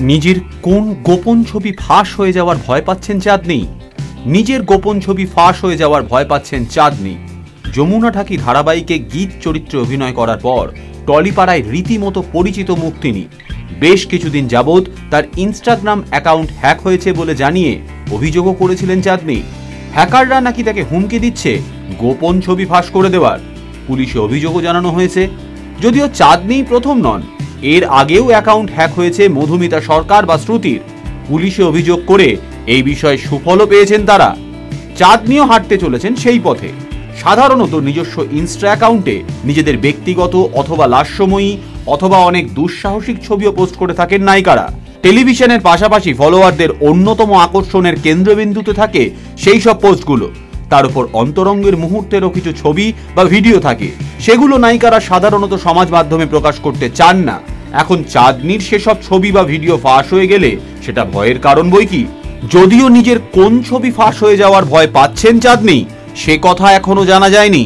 নিজের কোন গোপন ছবি ফাঁস হয়ে যাওয়ার ভয় পাচ্ছেন চাঁদনী? নিজের গোপন ছবি ফাঁস হয়ে যাওয়ার ভয় পাচ্ছেন চাঁদনী। যমুনা ঠাকি ধারাবাহিকে গীত চরিত্রে অভিনয় করার পর টলিপাড়ায় রীতিমতো পরিচিত মুখ তিনি। বেশ কিছুদিন যাবৎ তার ইনস্টাগ্রাম অ্যাকাউন্ট হ্যাক হয়েছে বলে জানিয়ে অভিযোগও করেছিলেন চাঁদনী। হ্যাকাররা নাকি তাকে হুমকি দিচ্ছে গোপন ছবি ফাঁস করে দেওয়ার। পুলিশে অভিযোগও জানানো হয়েছে। যদিও চাঁদনী প্রথম নন, এর আগেও অ্যাকাউন্ট হ্যাক হয়েছে মধুমিতা সরকার বা শ্রুতির। পুলিশে অভিযোগ করে এই বিষয়ে সুফলও পেয়েছেন তারা। চাঁদনীও হাঁটতে চলেছেন সেই পথে। সাধারণত নিজস্ব ইনস্টা অ্যাকাউন্টে নিজেদের ব্যক্তিগত অথবা লাস্যময়ী অথবা অনেক দুঃসাহসিক ছবিও পোস্ট করে থাকেন নায়িকারা। টেলিভিশনের পাশাপাশি ফলোয়ারদের অন্যতম আকর্ষণের কেন্দ্রবিন্দুতে থাকে সেই সব পোস্টগুলো। তার উপর অন্তরঙ্গের মুহূর্তেরও কিছু ছবি বা ভিডিও থাকে, সেগুলো নায়িকারা সাধারণত সমাজ মাধ্যমে প্রকাশ করতে চান না। এখন চাঁদনীর সেসব ছবি বা ভিডিও ফাঁস হয়ে গেলে সেটা ভয়ের কারণ বই কি। যদিও নিজের কোন ছবি ফাঁস হয়ে যাওয়ার ভয় পাচ্ছেন চাঁদনী, সে কথা এখনো জানা যায়নি।